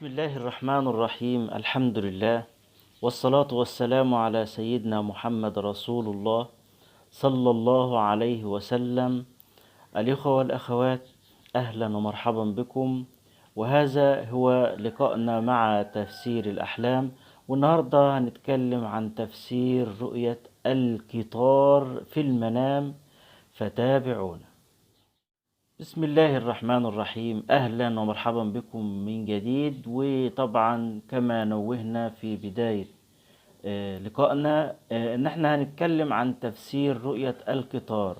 بسم الله الرحمن الرحيم. الحمد لله والصلاة والسلام على سيدنا محمد رسول الله صلى الله عليه وسلم. الإخوة والأخوات، أهلا ومرحبا بكم، وهذا هو لقاءنا مع تفسير الأحلام. والنهاردة هنتكلم عن تفسير رؤية القطار في المنام، فتابعونا. بسم الله الرحمن الرحيم. أهلا ومرحبا بكم من جديد. وطبعا كما نوهنا في بداية لقائنا ان احنا هنتكلم عن تفسير رؤية القطار.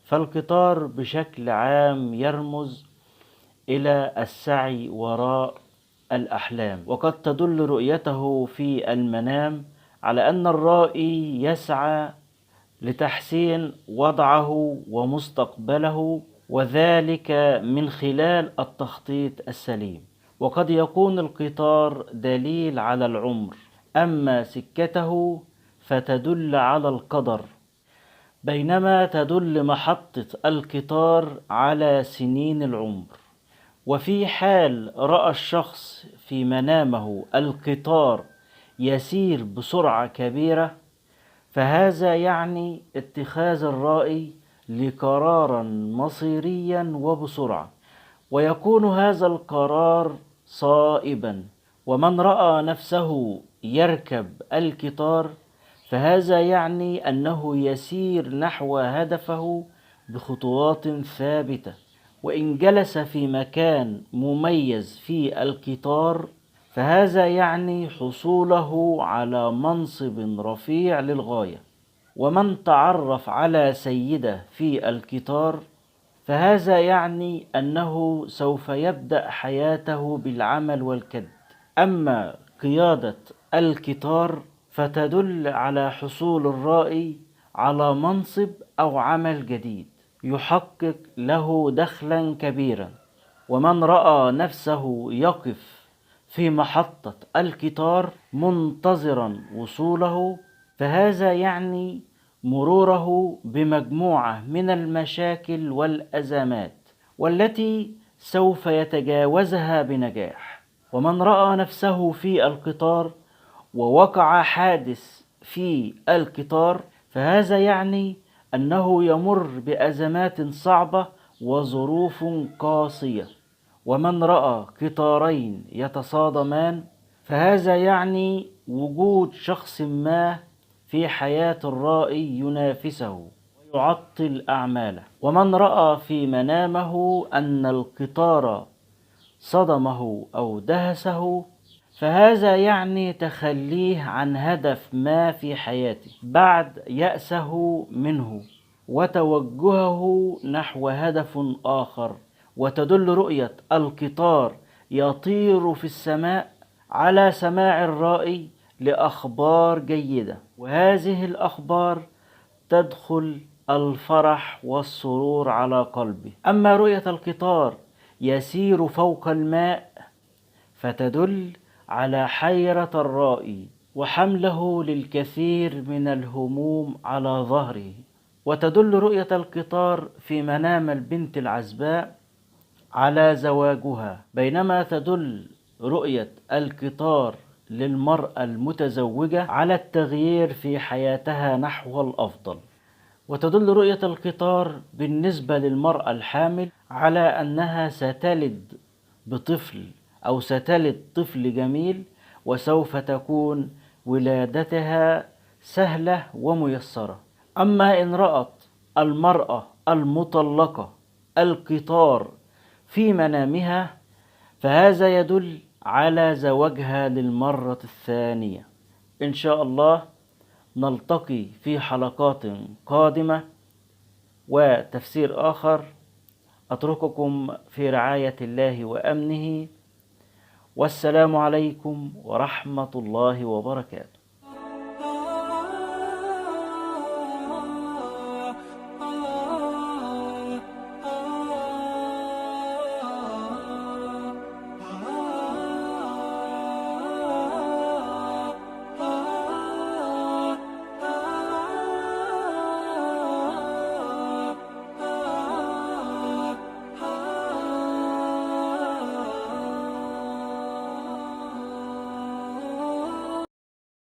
فالقطار بشكل عام يرمز إلى السعي وراء الأحلام، وقد تدل رؤيته في المنام على أن الرائي يسعى لتحسين وضعه ومستقبله، وذلك من خلال التخطيط السليم. وقد يكون القطار دليل على العمر، أما سكته فتدل على القدر، بينما تدل محطة القطار على سنين العمر. وفي حال رأى الشخص في منامه القطار يسير بسرعة كبيرة، فهذا يعني اتخاذ الرائي لقرارا مصيريا وبسرعة، ويكون هذا القرار صائبا. ومن رأى نفسه يركب القطار فهذا يعني أنه يسير نحو هدفه بخطوات ثابتة. وإن جلس في مكان مميز في القطار فهذا يعني حصوله على منصب رفيع للغاية. ومن تعرف على سيدة في القطار فهذا يعني أنه سوف يبدأ حياته بالعمل والكد. أما قيادة القطار فتدل على حصول الرائي على منصب أو عمل جديد يحقق له دخلا كبيرا. ومن رأى نفسه يقف في محطة القطار منتظرا وصوله فهذا يعني مروره بمجموعة من المشاكل والأزمات والتي سوف يتجاوزها بنجاح. ومن رأى نفسه في القطار ووقع حادث في القطار فهذا يعني أنه يمر بأزمات صعبة وظروف قاسية. ومن رأى قطارين يتصادمان فهذا يعني وجود شخص ما في حياة الرائي ينافسه ويعطل أعماله. ومن رأى في منامه أن القطار صدمه أو دهسه فهذا يعني تخليه عن هدف ما في حياته بعد يأسه منه وتوجهه نحو هدف آخر. وتدل رؤية القطار يطير في السماء على سماع الرائي لأخبار جيدة، وهذه الأخبار تدخل الفرح والسرور على قلبه. أما رؤية القطار يسير فوق الماء فتدل على حيرة الرائي وحمله للكثير من الهموم على ظهره. وتدل رؤية القطار في منام البنت العزباء على زواجها، بينما تدل رؤية القطار للمرأة المتزوجة على التغيير في حياتها نحو الأفضل. وتدل رؤية القطار بالنسبة للمرأة الحامل على أنها ستلد بطفل أو ستلد طفل جميل، وسوف تكون ولادتها سهلة وميسرة. أما إن رأت المرأة المطلقة القطار في منامها فهذا يدل على زواجها للمرة الثانية. إن شاء الله نلتقي في حلقات قادمة وتفسير آخر. أترككم في رعاية الله وأمنه، والسلام عليكم ورحمة الله وبركاته.